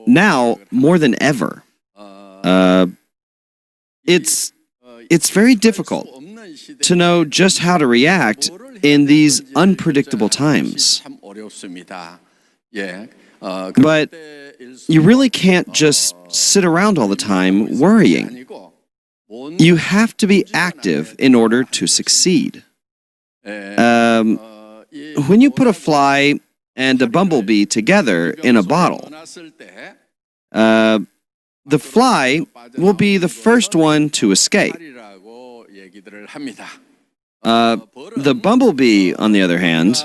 now more than ever. It's very difficult to know just how to react in these unpredictable times. But you really can't just sit around all the time worrying. You have to be active in order to succeed. When you put a fly and a bumblebee together in a bottle, the fly will be the first one to escape. The bumblebee, on the other hand,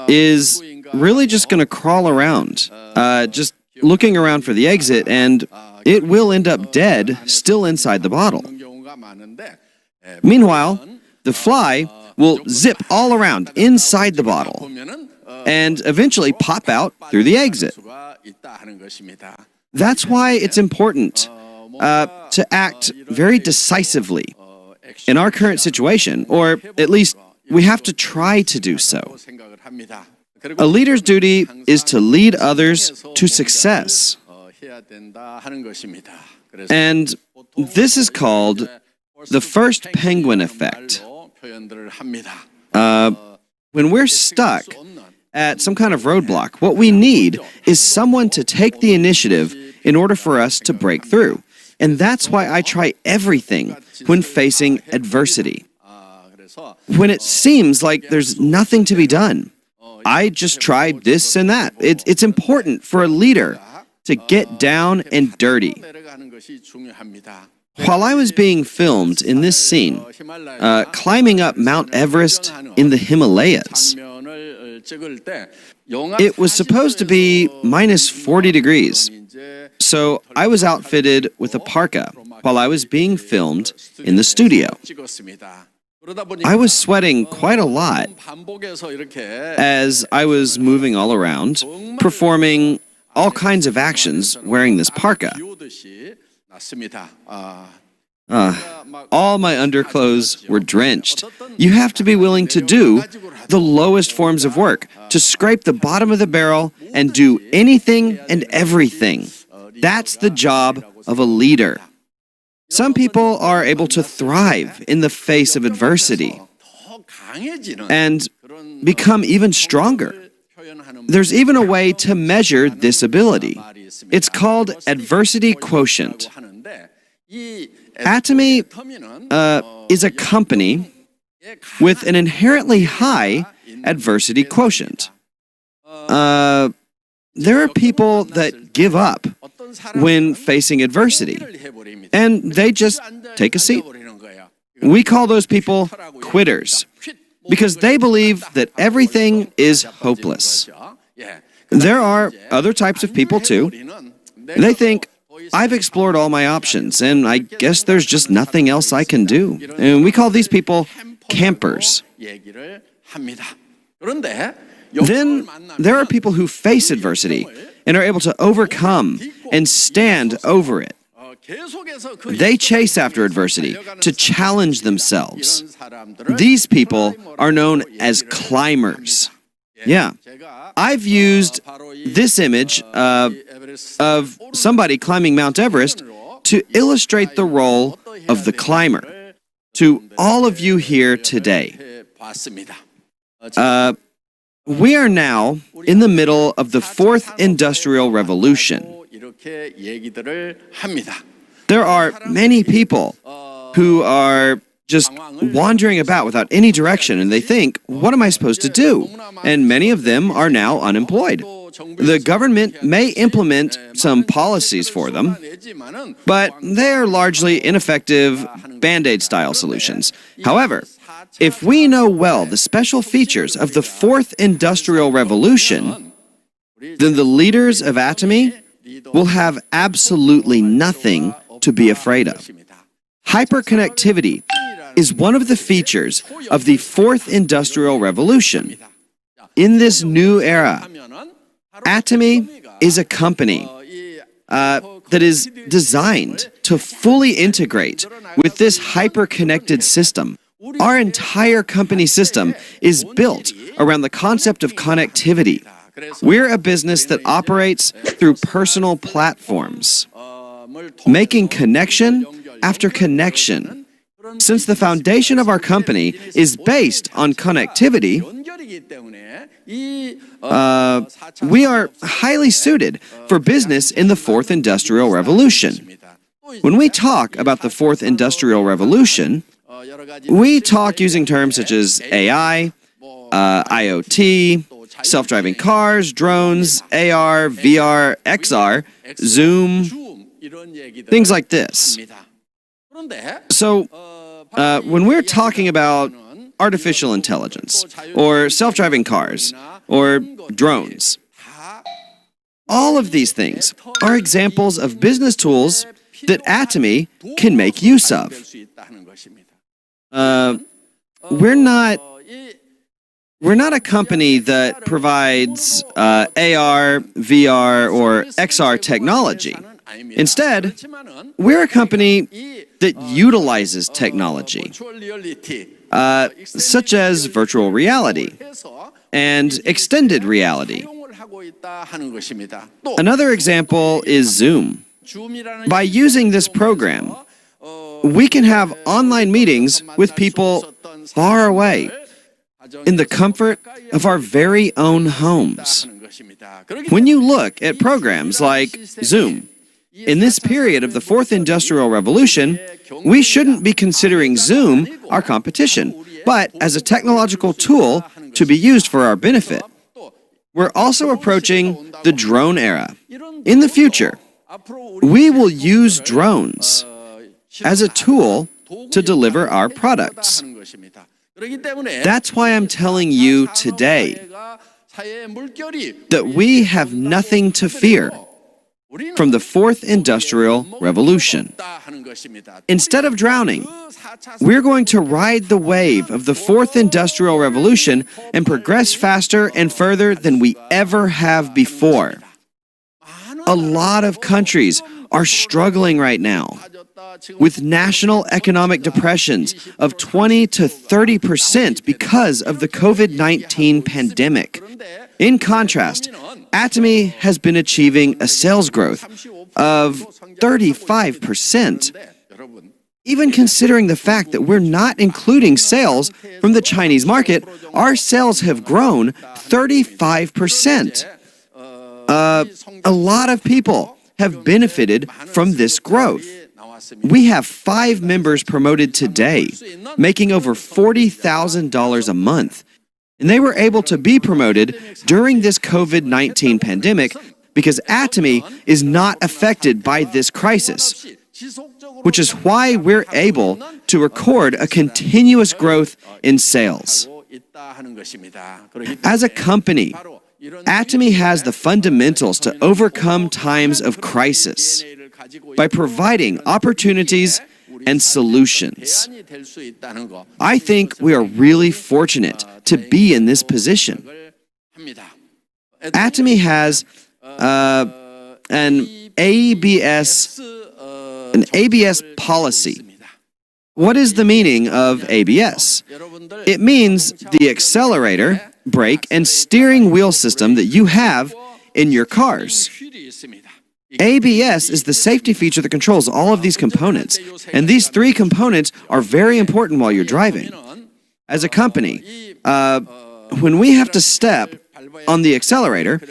is really just going to crawl around, just looking around for the exit, and it will end up dead, still inside the bottle. Meanwhile, the fly will zip all around inside the bottle and eventually pop out through the exit. That's why it's important to act very decisively in our current situation, or at least we have to try to do so. A leader's duty is to lead others to success. And this is called the first penguin effect. When we're stuck at some kind of roadblock, what we need is someone to take the initiative in order for us to break through. And that's why I try everything when facing adversity. When it seems like there's nothing to be done, I just try this and that. It's important for a leader to get down and dirty. While I was being filmed in this scene, climbing up Mount Everest in the Himalayas, it was supposed to be minus 40 degrees. So I was outfitted with a parka while I was being filmed in the studio. I was sweating quite a lot as I was moving all around, performing all kinds of actions wearing this parka. All my underclothes were drenched. You have to be willing to do the lowest forms of work, to scrape the bottom of the barrel and do anything and everything. That's the job of a leader. Some people are able to thrive in the face of adversity and become even stronger. There's even a way to measure this ability. It's called adversity quotient. ATOMY is a company with an inherently high adversity quotient. There are people that give up when facing adversity, and they just take a seat. We call those people quitters, because they believe that everything is hopeless. There are other types of people too. They think, I've explored all my options, and I guess there's just nothing else I can do. And we call these people campers. Then there are people who face adversity and are able to overcome and stand over it. They chase after adversity to challenge themselves. These people are known as climbers. Yeah, I've used this image of somebody climbing Mount Everest to illustrate the role of the climber to all of you here today. We are now in the middle of the fourth industrial revolution. There are many people who are just wandering about without any direction, and they think, what am I supposed to do? And many of them are now unemployed. The government may implement some policies for them, but they are largely ineffective Band-Aid style solutions. However, if we know well the special features of the fourth industrial revolution, then the leaders of ATOMY will have absolutely nothing to be afraid of. Hyperconnectivity is one of the features of the fourth industrial revolution. In this new era, ATOMY is a company that is designed to fully integrate with this hyper-connected system. Our entire company system is built around the concept of connectivity. We're a business that operates through personal platforms, making connection after connection. Since the foundation of our company is based on connectivity, we are highly suited for business in the fourth industrial revolution. When we talk about the fourth industrial revolution, we talk using terms such as AI, IoT, self-driving cars, drones, AR, VR, XR, Zoom, things like this. So, when we're talking about artificial intelligence, or self-driving cars, or drones, all of these things are examples of business tools that ATOMY can make use of. We're not a company that provides AR, VR, or XR technology. Instead, we're a company that utilizes technology, such as virtual reality and extended reality. Another example is Zoom. By using this program, we can have online meetings with people far away in the comfort of our very own homes. When you look at programs like Zoom, in this period of the fourth industrial revolution, we shouldn't be considering Zoom our competition, but as a technological tool to be used for our benefit. We're also approaching the drone era. In the future, we will use drones as a tool to deliver our products. That's why I'm telling you today that we have nothing to fear from the fourth industrial revolution. Instead of drowning, we're going to ride the wave of the fourth industrial revolution and progress faster and further than we ever have before. A lot of countries are struggling right now with national economic depressions of 20 to 30% because of the COVID-19 pandemic. In contrast, ATOMY has been achieving a sales growth of 35%. Even considering the fact that we're not including sales from the Chinese market, our sales have grown 35%. A lot of people have benefited from this growth. We have 5 members promoted today, making over $40,000 a month. And they were able to be promoted during this COVID-19 pandemic because ATOMY is not affected by this crisis, which is why we're able to record a continuous growth in sales. As a company, ATOMY has the fundamentals to overcome times of crisis by providing opportunities and solutions. I think we are really fortunate to be in this position. ATOMY has an ABS policy. What is the meaning of ABS? It means the accelerator, brake, and steering wheel system that you have in your cars. ABS is the safety feature that controls all of these components, and these 3 components are very important while you're driving. As a company, when we have to step on the accelerator,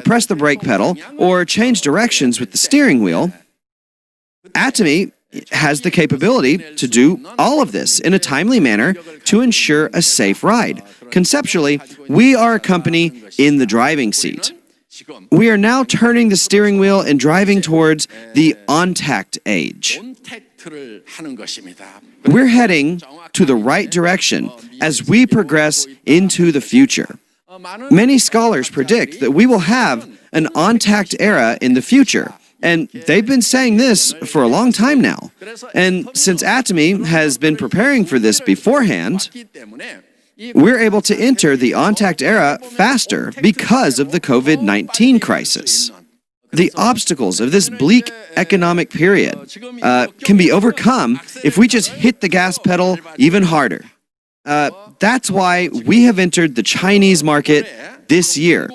press the brake pedal, or change directions with the steering wheel, ATOMY has the capability to do all of this in a timely manner to ensure a safe ride. Conceptually, we are a company in the driving seat. We are now turning the steering wheel and driving towards the on-tact age. We're heading to the right direction as we progress into the future. Many scholars predict that we will have an on-tact era in the future, and they've been saying this for a long time now. And since ATOMY has been preparing for this beforehand, we're able to enter the on-tact era faster because of the COVID-19 crisis. The obstacles of this bleak economic period can be overcome if we just hit the gas pedal even harder. That's why we have entered the Chinese market this year,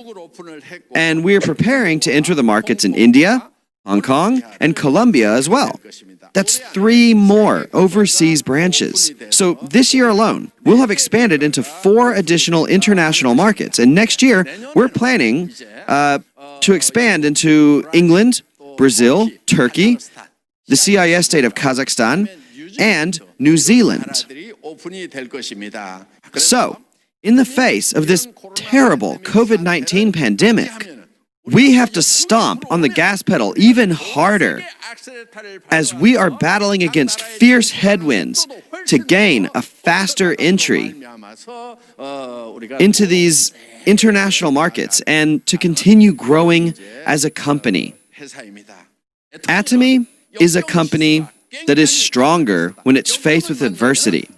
And we are preparing to enter the markets in India, Hong Kong, and Colombia as well. That's 3 more overseas branches. So this year alone, we'll have expanded into 4 additional international markets. And next year, we're planning to expand into England, Brazil, Turkey, the CIS state of Kazakhstan, and New Zealand. So, in the face of this terrible COVID-19 pandemic, we have to stomp on the gas pedal even harder as we are battling against fierce headwinds to gain a faster entry into these international markets and to continue growing as a company. ATOMY is a company that is stronger when it's faced with adversity.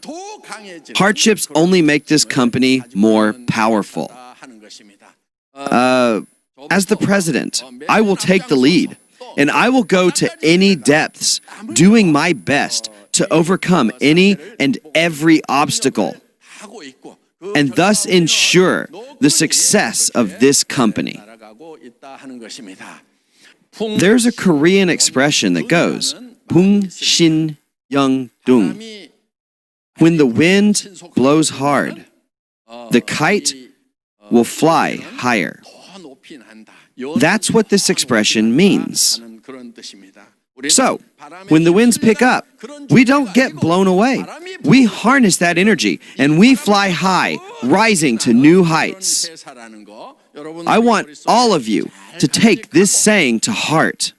Hardships only make this company more powerful. As the president, I will take the lead, and I will go to any depths, doing my best to overcome any and every obstacle, and thus ensure the success of this company. There's a Korean expression that goes, Bung Shin Young Dung. When the wind blows hard, the kite will fly higher. That's what this expression means. So, when the winds pick up, we don't get blown away. We harness that energy and we fly high, rising to new heights. I want all of you to take this saying to heart.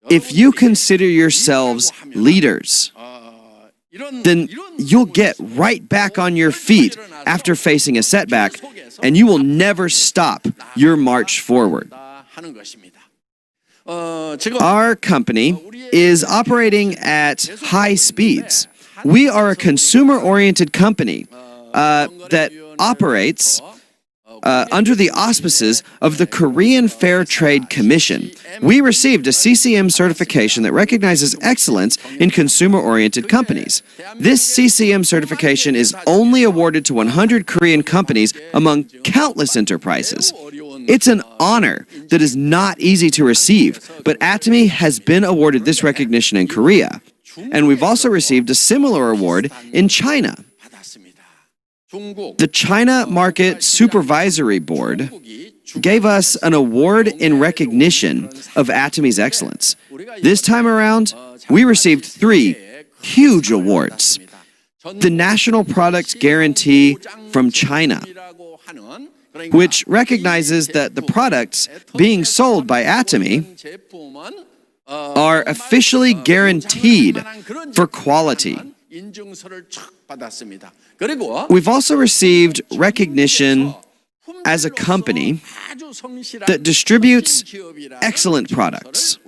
If you consider yourselves leaders, then you'll get right back on your feet after facing a setback, and you will never stop your march forward. Our company is operating at high speeds. We are a consumer-oriented company that operates under the auspices of the Korean Fair Trade Commission. We received a CCM certification that recognizes excellence in consumer-oriented companies. This CCM certification is only awarded to 100 Korean companies among countless enterprises. It's an honor that is not easy to receive, but ATOMY has been awarded this recognition in Korea, and we've also received a similar award in China. The China Market Supervisory Board gave us an award in recognition of ATOMY's excellence. This time around, we received 3 huge awards. The National Product Guarantee from China, which recognizes that the products being sold by ATOMY are officially guaranteed for quality. We've also received recognition as a company that distributes excellent products.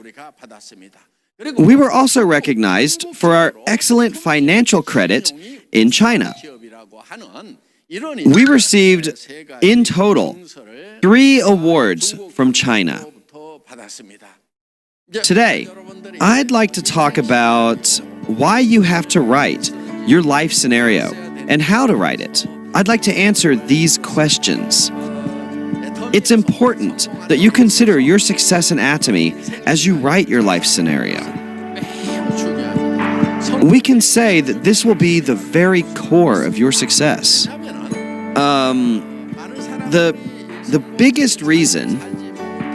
We were also recognized for our excellent financial credit in China. We received, in total, 3 awards from China. Today, I'd like to talk about why you have to write your life scenario and how to write it. I'd like to answer these questions. It's important that you consider your success in ATOMY as you write your life scenario. We can say that this will be the very core of your success. The biggest reason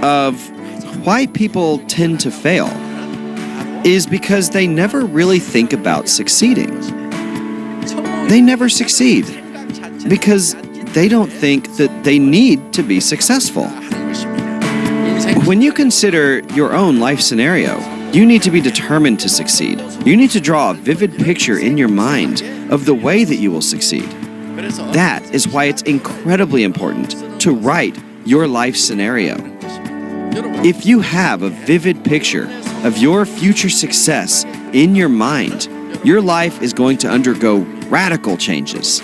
of why people tend to fail is because they never really think about succeeding. They never succeed because they don't think that they need to be successful. When you consider your own life scenario, you need to be determined to succeed. You need to draw a vivid picture in your mind of the way that you will succeed. That is why it's incredibly important to write your life scenario. If you have a vivid picture of your future success in your mind, your life is going to undergo radical changes.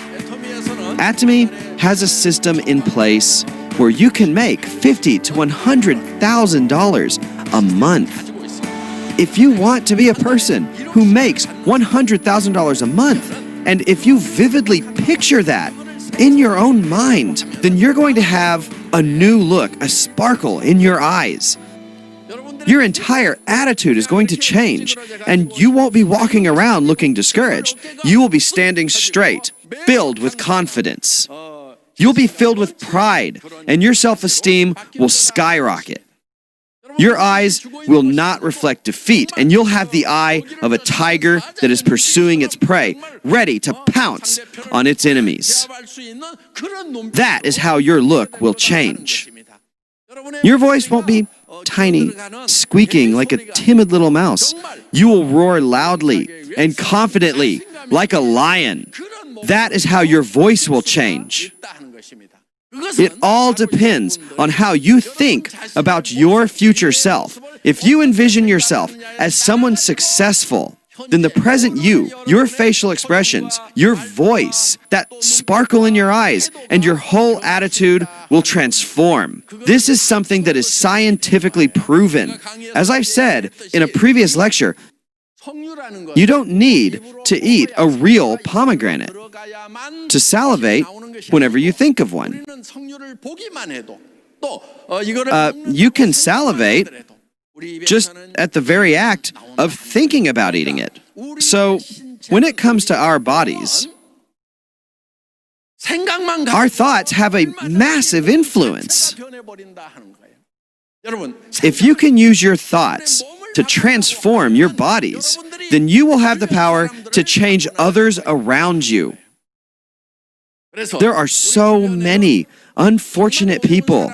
ATOMY has a system in place where you can make $50,000 to $100,000 a month. If you want to be a person who makes $100,000 a month, and if you vividly picture that in your own mind, then you're going to have a new look, a sparkle in your eyes. Your entire attitude is going to change, and you won't be walking around looking discouraged. You will be standing straight, filled with confidence. You'll be filled with pride, and your self-esteem will skyrocket. Your eyes will not reflect defeat, and you'll have the eye of a tiger that is pursuing its prey, ready to pounce on its enemies. That is how your look will change. Your voice won't be tiny, squeaking like a timid little mouse. You will roar loudly and confidently like a lion. That is how your voice will change. It all depends on how you think about your future self. If you envision yourself as someone successful, then the present you, your facial expressions, your voice, that sparkle in your eyes, and your whole attitude will transform. This is something that is scientifically proven. As I've said in a previous lecture, you don't need to eat a real pomegranate to salivate whenever you think of one. You can salivate just at the very act of thinking about eating it. So, when it comes to our bodies, our thoughts have a massive influence. If you can use your thoughts to transform your bodies, then you will have the power to change others around you. There are so many unfortunate people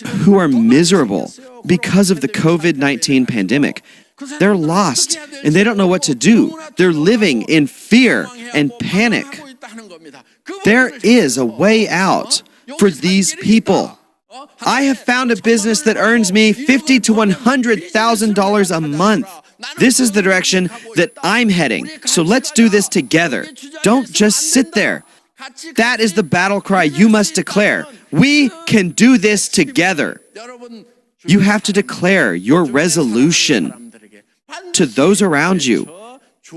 who are miserable because of the COVID-19 pandemic. They're lost and they don't know what to do. They're living in fear and panic. There is a way out for these people. I have found a business that earns me $50,000 to $100,000 a month. This is the direction that I'm heading. So let's do this together. Don't just sit there. That is the battle cry you must declare. We can do this together. You have to declare your resolution to those around you,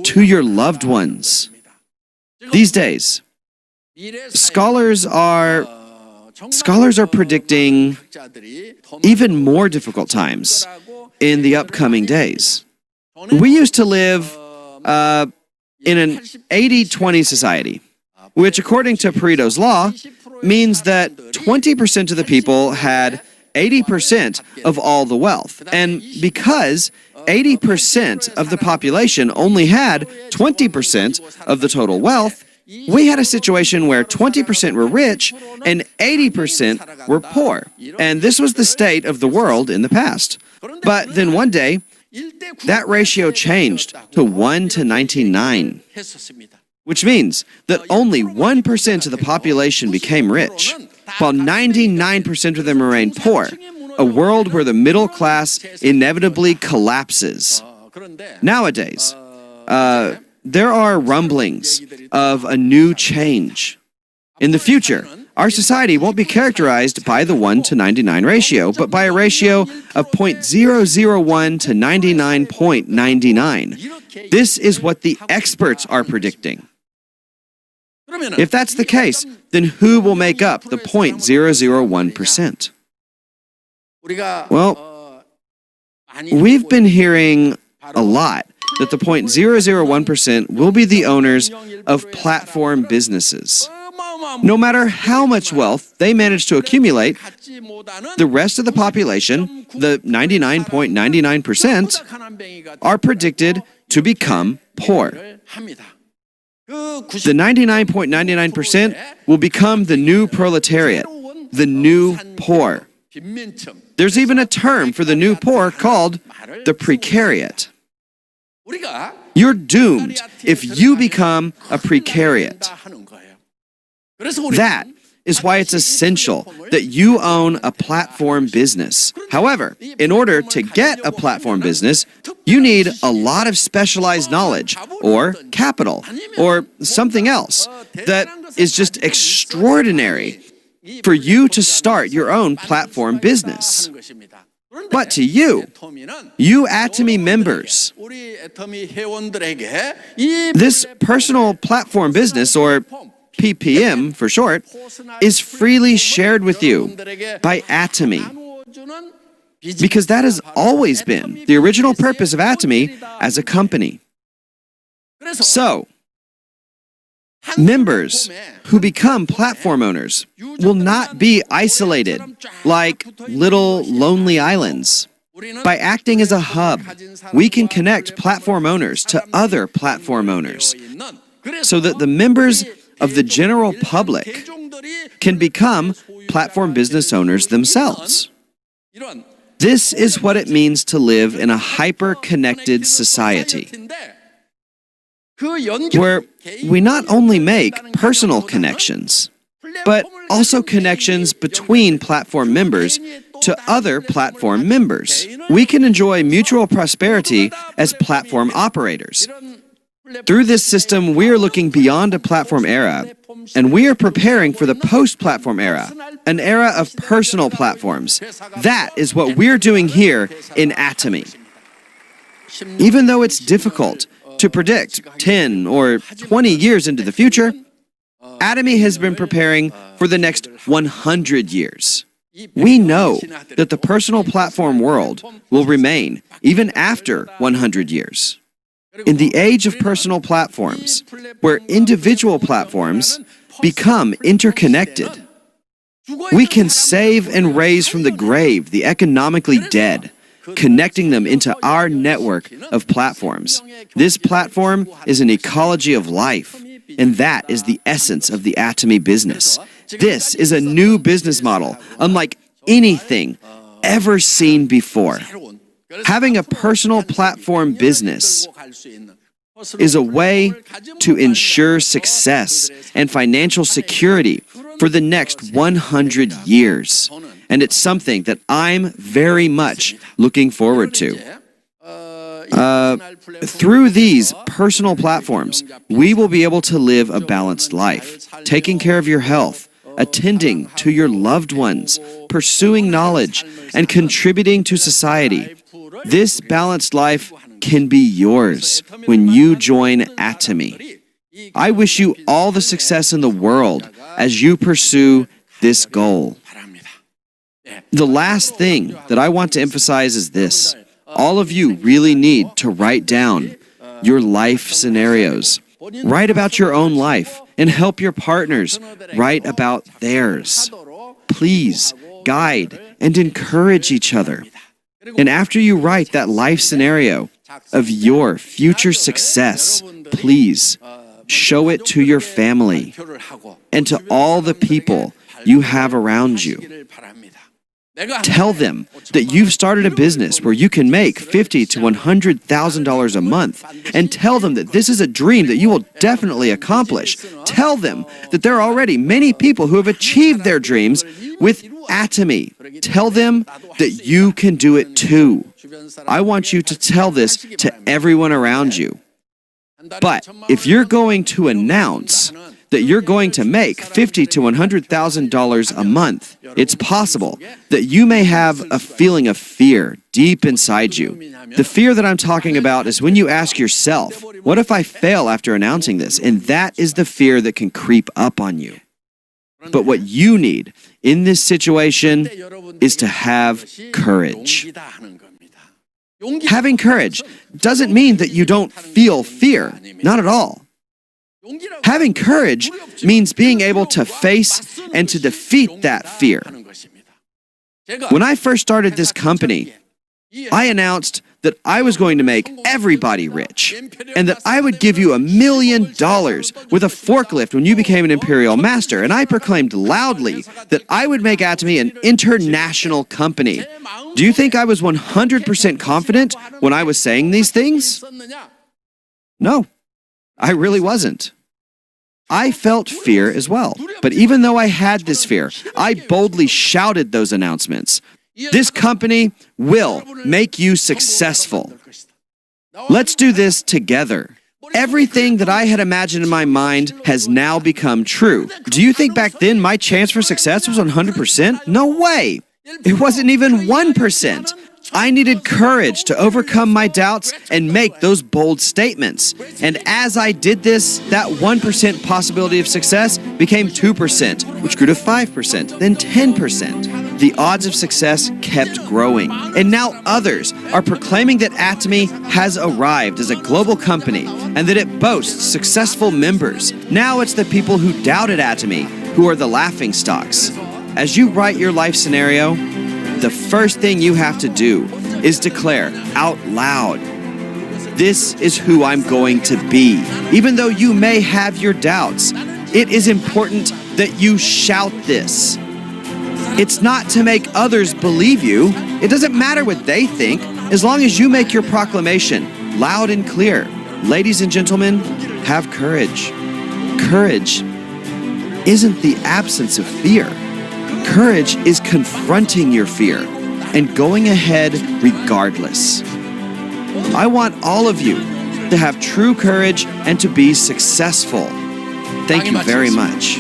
to your loved ones. These days, scholars are predicting even more difficult times in the upcoming days. We used to live in an 80-20 society, which according to Pareto's law means that 20% of the people had 80% of all the wealth. And because 80% of the population only had 20% of the total wealth, we had a situation where 20% were rich and 80% were poor. And this was the state of the world in the past. But then one day, that ratio changed to 1 to 99, which means that only 1% of the population became rich, while 99% of them remained poor, a world where the middle class inevitably collapses. Nowadays, there are rumblings of a new change. In the future, our society won't be characterized by the 1 to 99 ratio, but by a ratio of 0.001 to 99.99. This is what the experts are predicting. If that's the case, then who will make up the 0.001%? Well, we've been hearing a lot that the 0.001% will be the owners of platform businesses. No matter how much wealth they manage to accumulate, the rest of the population, the 99.99%, are predicted to become poor. The 99.99% will become the new proletariat, the new poor. There's even a term for the new poor called the precariat. You're doomed if you become a precariat. That is why it's essential that you own a platform business. However, in order to get a platform business, you need a lot of specialized knowledge or capital or something else that is just extraordinary for you to start your own platform business. But to you ATOMY members, this personal platform business or PPM for short, is freely shared with you by ATOMY. Because that has always been the original purpose of ATOMY as a company. So, members who become platform owners will not be isolated like little lonely islands. By acting as a hub, we can connect platform owners to other platform owners so that the members of the general public can become platform business owners themselves. This is what it means to live in a hyper-connected society, where we not only make personal connections, but also connections between platform members to other platform members. We can enjoy mutual prosperity as platform operators. Through this system, we are looking beyond a platform era, and we are preparing for the post-platform era, an era of personal platforms. That is what we're doing here in ATOMY. Even though it's difficult to predict 10 or 20 years into the future, ATOMY has been preparing for the next 100 years. We know that the personal platform world will remain even after 100 years. In the age of personal platforms, where individual platforms become interconnected, we can save and raise from the grave the economically dead, connecting them into our network of platforms. This platform is an ecology of life, and that is the essence of the ATOMY business. This is a new business model, unlike anything ever seen before. Having a personal platform business is a way to ensure success and financial security for the next 100 years. And it's something that I'm very much looking forward to. Through these personal platforms, we will be able to live a balanced life, taking care of your health, attending to your loved ones, pursuing knowledge, and contributing to society. This balanced life can be yours when you join ATOMY. I wish you all the success in the world as you pursue this goal. The last thing that I want to emphasize is this. All of you really need to write down your life scenarios. Write about your own life and help your partners write about theirs. Please guide and encourage each other. And after you write that life scenario of your future success, please show it to your family and to all the people you have around you. Tell them that you've started a business where you can make $50,000 to $100,000 a month, and tell them that this is a dream that you will definitely accomplish. Tell them that there are already many people who have achieved their dreams with ATOMY. Tell them that you can do it too. I want you to tell this to everyone around you. But if you're going to announce that you're going to make $50,000 to $100,000 a month, it's possible that you may have a feeling of fear deep inside you. The fear that I'm talking about is when you ask yourself, what if I fail after announcing this? And that is the fear that can creep up on you. But what you need in this situation is to have courage. Having courage doesn't mean that you don't feel fear, not at all. Having courage means being able to face and to defeat that fear. When I first started this company, I announced that I was going to make everybody rich and that I would give you $1 million with a forklift when you became an Imperial Master. And I proclaimed loudly that I would make ATOMY an international company. Do you think I was 100% confident when I was saying these things? No, I really wasn't. I felt fear as well. But even though I had this fear, I boldly shouted those announcements. This company will make you successful. Let's do this together. Everything that I had imagined in my mind has now become true. Do you think back then my chance for success was 100%? No way. It wasn't even 1%. I needed courage to overcome my doubts and make those bold statements. And as I did this, that 1% possibility of success became 2%, which grew to 5%, then 10%. The odds of success kept growing. And now others are proclaiming that ATOMY has arrived as a global company and that it boasts successful members. Now it's the people who doubted ATOMY who are the laughingstocks. As you write your life scenario, the first thing you have to do is declare out loud, this is who I'm going to be. Even though you may have your doubts, it is important that you shout this. It's not to make others believe you. It doesn't matter what they think, as long as you make your proclamation loud and clear. Ladies and gentlemen, have courage. Courage isn't the absence of fear. Courage is confronting your fear and going ahead regardless. I want all of you to have true courage and to be successful. Thank you very much.